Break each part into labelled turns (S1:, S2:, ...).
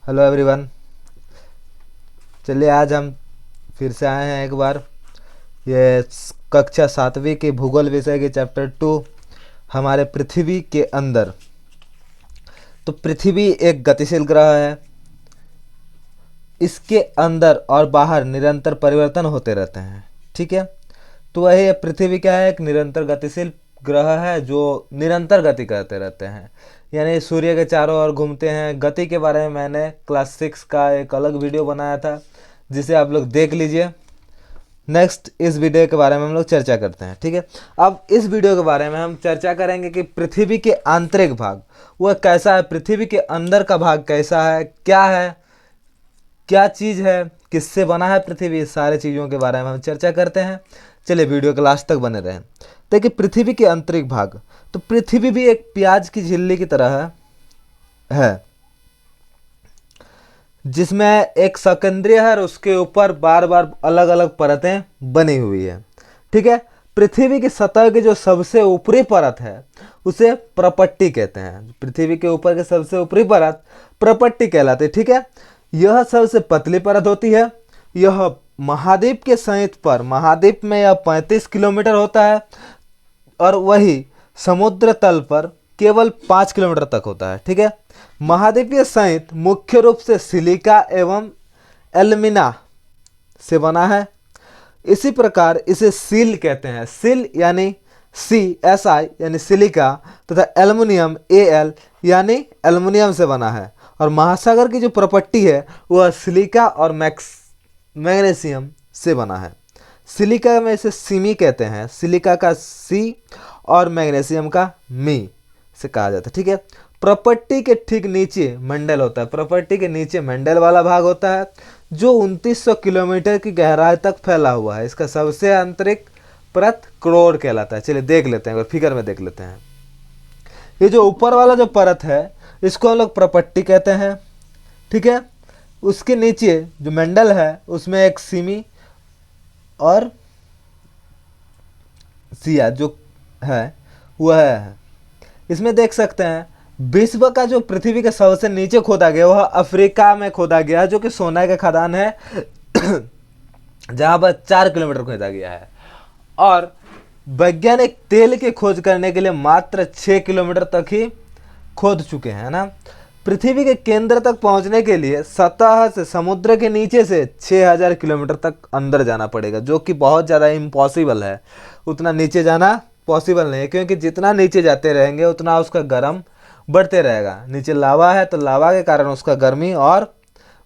S1: Hello everyone. चलिए आज हम फिर से आए हैं एक बार ये कक्षा 7वीं के भूगोल विषय के चैप्टर 2 हमारे पृथ्वी के अंदर। तो पृथ्वी एक गतिशील ग्रह है। इसके अंदर और बाहर निरंतर परिवर्तन होते रहते हैं। ठीक है, तो वही पृथ्वी क्या है, एक निरंतर गतिशील ग्रह है जो निरंतर गति करते रहते हैं, यानी सूर्य के चारों ओर घूमते हैं। गति के बारे में मैंने क्लास 6 का एक अलग वीडियो बनाया था, जिसे आप लोग देख लीजिए। नेक्स्ट इस वीडियो के बारे में हम लोग चर्चा करते हैं। ठीक है, अब इस वीडियो के बारे में हम चर्चा करेंगे कि पृथ्वी के आंतरिक भाग वह कैसा है, पृथ्वी के अंदर का भाग कैसा है, क्या चीज़ है, किससे बना है पृथ्वी, इस सारे चीज़ों के बारे में हम चर्चा करते हैं। चलिए वीडियो के लास्ट तक बने रहें। देखिए पृथ्वी के आंतरिक भाग, तो पृथ्वी भी एक प्याज की झिल्ली की तरह है जिसमें एक संकेंद्रीय है और उसके ऊपर बार बार अलग अलग परतें बनी हुई है। ठीक है, पृथ्वी की सतह की जो सबसे ऊपरी परत है उसे प्रपट्टी कहते हैं। पृथ्वी के ऊपर की सबसे ऊपरी परत प्रपट्टी कहलाती है। ठीक है, यह सबसे पतली परत होती है। यह महाद्वीप के सहित पर, महाद्वीप में यह 35 किलोमीटर होता है और वही समुद्र तल पर केवल 5 किलोमीटर तक होता है। ठीक है, महाद्वीपीय सहित मुख्य रूप से सिलिका एवं एल्यूमिना से बना है। इसी प्रकार इसे सील कहते हैं। सील यानी CSI यानी सिलिका तथा एल्युमिनियम AL यानी एल्युमिनियम से बना है। और महासागर की जो प्रपट्टी है वह सिलिका और मैग्नीशियम से बना है। सिलिका में इसे सीमी कहते हैं, सिलिका का C और मैग्नीशियम का मी से कहा जाता है। ठीक है, प्रपट्टी के ठीक नीचे मंडल होता है। प्रपट्टी के नीचे मंडल वाला भाग होता है जो 2900 किलोमीटर की गहराई तक फैला हुआ है। इसका सबसे आंतरिक परत क्रोड कहलाता है। चलिए देख लेते हैं, फिगर में देख लेते हैं। ये जो ऊपर वाला जो परत है इसको हम लोग प्रपट्टी कहते हैं। ठीक है, उसके नीचे जो मंडल है उसमें एक सीमी और सिया जो है वह है। इसमें देख सकते हैं विश्व का जो पृथ्वी के सबसे नीचे खोदा गया वह अफ्रीका में खोदा गया, जो कि सोना का खदान है जहां पर 4 किलोमीटर खोदा गया है। और वैज्ञानिक तेल की खोज करने के लिए मात्र 6 किलोमीटर तक ही खोद चुके हैं ना। पृथ्वी के केंद्र तक पहुंचने के लिए सतह से समुद्र के नीचे से 6000 किलोमीटर तक अंदर जाना पड़ेगा, जो कि बहुत ज़्यादा इम्पॉसिबल है। उतना नीचे जाना पॉसिबल नहीं है, क्योंकि जितना नीचे जाते रहेंगे उतना उसका गर्म बढ़ते रहेगा। नीचे लावा है तो लावा के कारण उसका गर्मी और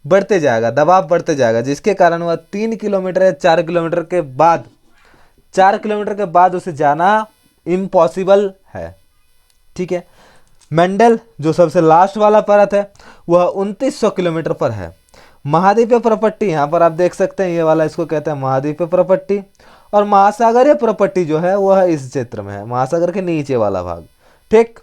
S1: बढ़ते जाएगा, दबाव बढ़ते जाएगा, जिसके कारण वह 3 किलोमीटर या 4 किलोमीटर के बाद 4 किलोमीटर के बाद उसे जाना इम्पॉसिबल है। ठीक है, मंडल जो सबसे लास्ट वाला परत है वह 2900 किलोमीटर पर है। महाद्वीपीय प्रपट्टी यहाँ पर आप देख सकते हैं, ये वाला इसको कहते हैं महाद्वीपीय प्रपट्टी। और महासागरीय प्रपट्टी जो है वह इस क्षेत्र में है, महासागर के नीचे वाला भाग। ठीक,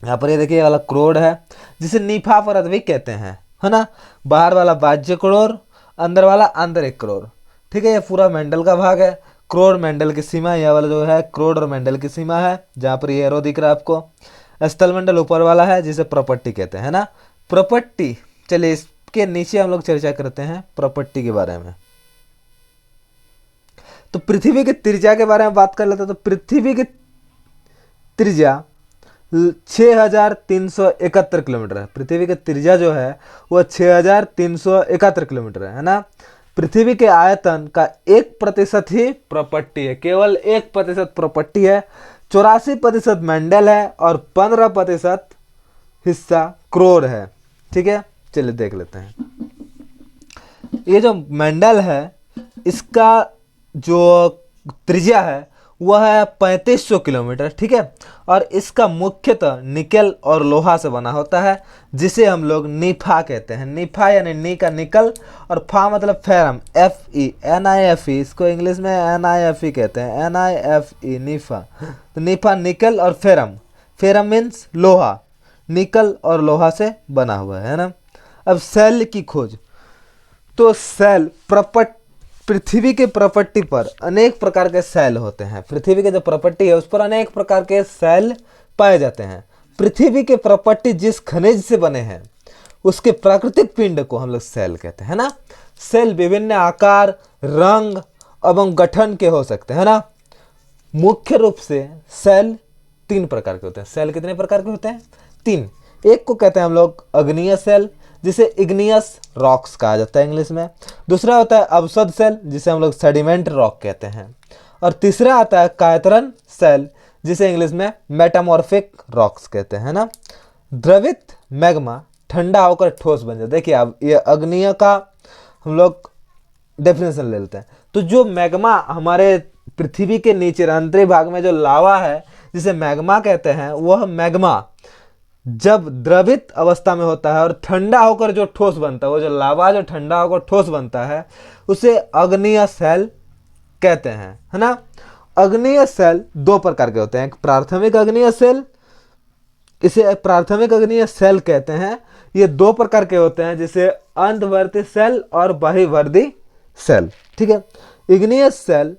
S1: यहाँ पर ये देखिए ये वाला क्रोड है जिसे नीफा परत भी कहते हैं, है ना। बाहर वाला बाह्य क्रोड, अंदर वाला आंतरिक क्रोड। ठीक है, ये पूरा मंडल का भाग है। क्रोड मंडल की सीमा, यह वाला जो है क्रोड और मंडल की सीमा है, जहाँ पर ये एरो दिख रहा है आपको। स्थलमंडल ऊपर वाला है जिसे प्रपट्टी कहते हैं ना, प्रपट्टी। चलिए इसके नीचे हम लोग चर्चा करते हैं प्रपट्टी के बारे में। तो पृथ्वी की त्रिज्या के बारे में बात कर लेते हैं। तो पृथ्वी की त्रिज्या 6371 किलोमीटर है। पृथ्वी की त्रिज्या जो है वह 6371 किलोमीटर है ना। पृथ्वी के आयतन का 1% ही प्रपट्टी है, केवल 1% प्रपट्टी है। 84% मंडल है और 15% हिस्सा क्रोड है। ठीक है, चलिए देख लेते हैं। ये जो मंडल है इसका जो त्रिज्या है वह है 3500 किलोमीटर। ठीक है, और इसका मुख्यतः निकल और लोहा से बना होता है, जिसे हम लोग नीफा कहते हैं। नीफा यानी नी का निकल और फा मतलब फेरम, FE NIFE, इसको इंग्लिश में NIFE कहते हैं, NIFE नीफा। तो नीफा निकल और फेरम, फेरम मीन्स लोहा, निकल और लोहा से बना हुआ है ना। अब सेल की खोज, तो सेल पृथ्वी के प्रपट्टी पर अनेक प्रकार के सेल होते हैं। पृथ्वी के जो प्रपट्टी है उस पर अनेक प्रकार के सेल पाए जाते हैं। पृथ्वी के प्रपट्टी जिस खनिज से बने हैं उसके प्राकृतिक पिंड को हम लोग सेल कहते हैं ना। सेल विभिन्न आकार, रंग एवं गठन के हो सकते हैं ना। मुख्य रूप से सेल 3 प्रकार के होते हैं। सेल कितने प्रकार के होते हैं? 3। एक को कहते हैं हम लोग अग्नीय सेल, जिसे इग्नियस रॉक्स कहा जाता है इंग्लिश में। दूसरा होता है अवसाद सेल, जिसे हम लोग सेडिमेंट रॉक कहते हैं। और तीसरा आता है कायतरन सेल, जिसे इंग्लिश में मेटामॉर्फिक रॉक्स कहते हैं ना। द्रवित मैग्मा ठंडा होकर ठोस बन जाता है। देखिए अब ये अग्निय का हम लोग डेफिनेशन ले लेते हैं। तो जो मैग्मा हमारे पृथ्वी के नीचे अंतरिक्ष भाग में जो लावा है, जिसे मैग्मा कहते हैं, वह मैग्मा जब द्रवित अवस्था में होता है और ठंडा होकर जो ठोस बनता है, वो जो लावा जो ठंडा होकर ठोस बनता है, उसे अग्निय सेल कहते हैं, है ना। अग्निय सेल 2 प्रकार के होते हैं। एक प्राथमिक अग्निय सेल, इसे प्राथमिक अग्निय सेल कहते हैं। ये 2 प्रकार के होते हैं, जिसे अंतवर्ती सेल और बाह्यवर्ती सेल। ठीक है। इग्नियस सेल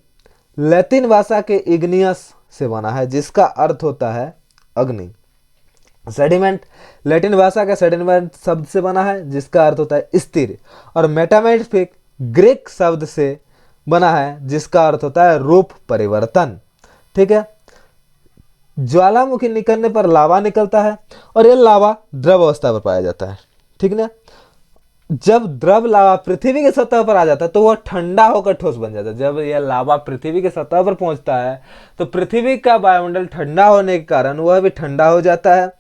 S1: लैटिन भाषा के इग्नियस से बना है, जिसका अर्थ होता है अग्नि। सेडिमेंट लैटिन भाषा का सेडिमेंट शब्द से बना है, जिसका अर्थ होता है स्थिर। और मेटामॉर्फिक ग्रीक शब्द से बना है, जिसका अर्थ होता है रूप परिवर्तन। ठीक है। ज्वालामुखी निकलने पर लावा निकलता है और यह लावा द्रव अवस्था पर पाया जाता है। ठीक ना। जब द्रव लावा पृथ्वी की सतह पर आ जाता है तो वह ठंडा होकर ठोस बन जाता है। जब यह लावा पृथ्वी की सतह पर पहुंचता है तो पृथ्वी का वायुमंडल ठंडा होने के कारण वह भी ठंडा हो जाता है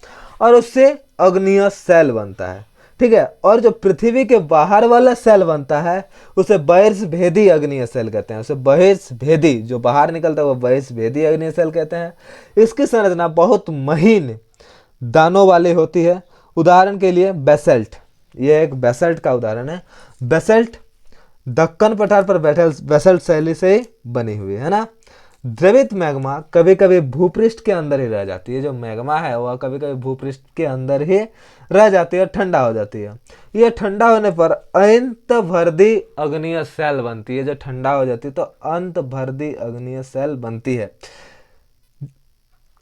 S1: और उससे अग्निय सेल बनता है। ठीक है। और जो पृथ्वी के बाहर वाला सेल बनता है उसे बहिर्भेदी अग्निय सेल कहते हैं। उसे बहिर्भेदी, जो बाहर निकलता है वो बहिर्भेदी अग्निय सेल कहते हैं। इसकी संरचना बहुत महीन दानों वाली होती है। उदाहरण के लिए बेसल्ट, ये एक बेसल्ट का उदाहरण है। बेसल्ट दक्कन पठार पर बैठे बेसल्ट शैली से ही बनी हुई है ना। द्रवित मैग्मा कभी कभी भूपृष्ठ के अंदर ही रह जाती है। जो मैग्मा है वह कभी कभी भूपृष्ठ के अंदर ही रह जाती है और ठंडा हो जाती है। यह ठंडा होने पर अंतर्वर्ती अग्निय सेल बनती है। जो ठंडा हो जाती है तो अंतर्वर्ती अग्निय सेल बनती है,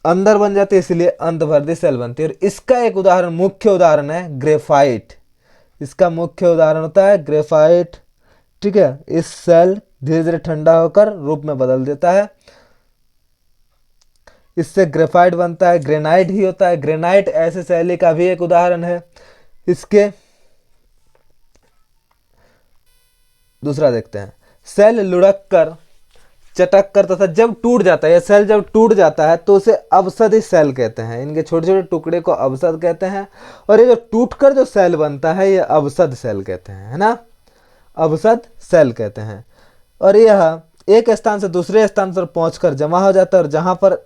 S1: अंदर बन जाती है, इसलिए अंतर्वर्ती सेल बनती है। और इसका एक उदाहरण, मुख्य उदाहरण है ग्रेफाइट। इसका मुख्य उदाहरण होता है ग्रेफाइट। ठीक है। इस सेल धीरे धीरे ठंडा होकर रूप में बदल देता है, इससे ग्रेफाइट बनता है। ग्रेनाइट ही होता है। ग्रेनाइट ऐसे शैली का भी एक उदाहरण है। इसके दूसरा देखते हैं। सेल लुढ़क कर, चटक कर तथा जब टूट जाता है, यह सेल जब टूट जाता है तो उसे अवसादी सेल कहते हैं। इनके छोटे छोटे टुकड़े को अवसाद कहते हैं। और ये जो टूटकर जो सेल बनता है ये अवसाद सेल कहते हैं, है ना। अवसाद सेल कहते हैं। और यह एक स्थान से दूसरे स्थान पर पहुंचकर जमा हो जाता है और जहां पर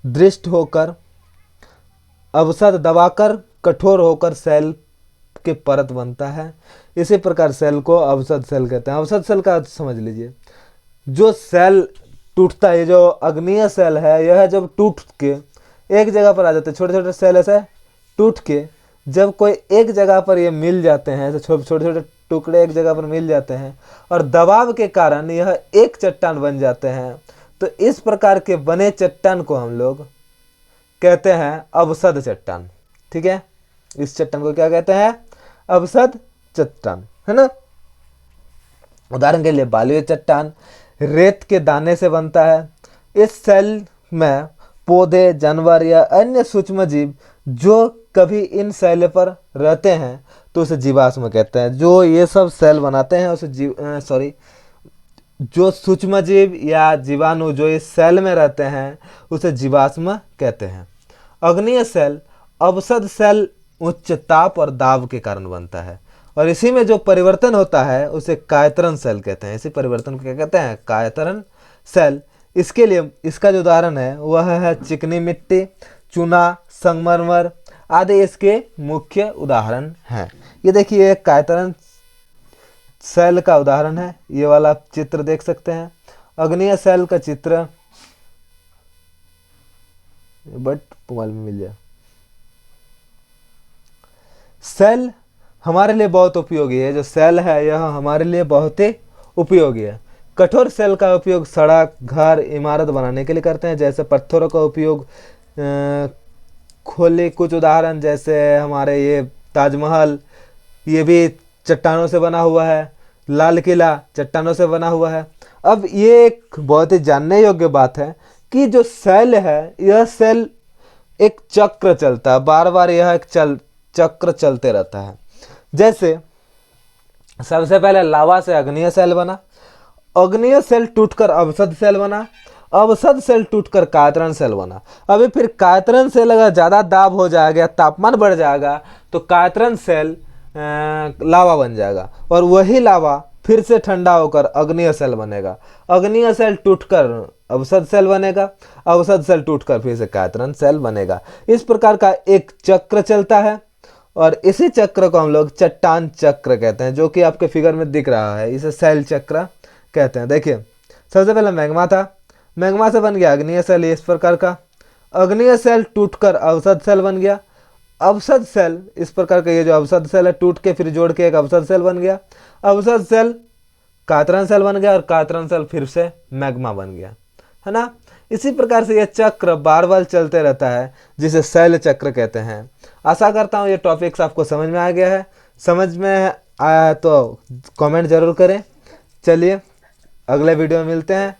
S1: दृष्ट होकर अवसाद दबाकर कठोर होकर सेल के परत बनता है। इसी प्रकार सेल को अवसाद सेल कहते हैं। अवसाद सेल का समझ लीजिए, जो सेल टूटता है, जो अग्निय सेल है, यह जब टूट के एक जगह पर आ जाते हैं, छोटे छोटे सेल ऐसे टूट के जब कोई एक जगह पर ये मिल जाते हैं, तो छोटे छोटे टुकड़े एक जगह पर मिल जाते हैं और दबाव के कारण यह एक चट्टान बन जाते हैं। तो इस प्रकार के बने चट्टान को हम लोग कहते हैं अवसाद चट्टान। ठीक है। इस चट्टान को क्या कहते हैं? अवसाद चट्टान, है ना। उदाहरण के लिए बालुई चट्टान रेत के दाने से बनता है। इस सेल में पौधे, जानवर या अन्य सूक्ष्म जीव जो कभी इन सेल पर रहते हैं तो उसे जीवाश्म कहते हैं। जो ये सब सेल बनाते हैं उसे जो सूक्ष्म जीव या जीवाणु जो इस सेल में रहते हैं उसे जीवाश्म कहते हैं। अग्निय सेल अवसाद सेल उच्च ताप और दाब के कारण बनता है और इसी में जो परिवर्तन होता है उसे कायतरन सेल कहते हैं। इसी परिवर्तन को क्या कहते हैं? कायतरन सेल। इसके लिए इसका जो उदाहरण है वह है चिकनी मिट्टी, चूना, संगमरमर आदि इसके मुख्य उदाहरण हैं। ये देखिए एक कायतरन सेल का उदाहरण है। ये वाला चित्र देख सकते हैं। अग्निय सेल का चित्र बट मोबाइल में मिल जाए। सेल हमारे लिए बहुत उपयोगी है। जो सेल है यह हमारे लिए बहुत ही उपयोगी है। कठोर सेल का उपयोग सड़क, घर, इमारत बनाने के लिए करते हैं। जैसे पत्थरों का उपयोग खोले, कुछ उदाहरण जैसे हमारे ये ताजमहल ये भी चट्टानों से बना हुआ है, लाल किला चट्टानों से बना हुआ है। अब ये एक बहुत ही जानने योग्य बात है कि जो सेल है, यह सेल एक चक्र चलता है, बार बार यह एक चक्र चलते रहता है। जैसे सबसे पहले लावा से अग्नीय सेल बना, अग्नीय सेल टूटकर अवसाद सेल बना, अवसाद सेल टूटकर कातरन सेल बना। अभी फिर कातरन सेल अगर ज़्यादा दाब हो जाएगा, तापमान बढ़ जाएगा, तो कातरन सेल लावा बन जाएगा, और वही लावा फिर से ठंडा होकर अग्नीय सेल बनेगा। अग्नीय सेल टूटकर अवसाद सेल बनेगा, अवसाद सेल टूटकर फिर से कातरन सेल बनेगा। इस प्रकार का एक चक्र चलता है, और इसी चक्र को हम लोग चट्टान चक्र कहते हैं, जो कि आपके फिगर में दिख रहा है। इसे सेल चक्र कहते हैं। देखिए, सबसे पहले मैग्मा था, मैग्मा से बन गया अग्नीय सेल इस प्रकार का, अग्नीय सेल टूटकर अवसाद सेल बन गया, अवसाद सेल इस प्रकार का, ये जो अवसाद सेल है टूट के फिर जोड़ के एक अवसाद सेल बन गया, अवसाद सेल कातरन सेल बन गया, और कातरन सेल फिर से मैग्मा बन गया, है ना। इसी प्रकार से यह चक्र बार बार चलते रहता है, जिसे शैल चक्र कहते हैं। आशा करता हूँ ये टॉपिक्स आपको समझ में आ गया है। समझ में आया तो कमेंट जरूर करें। चलिए अगले वीडियो में मिलते हैं।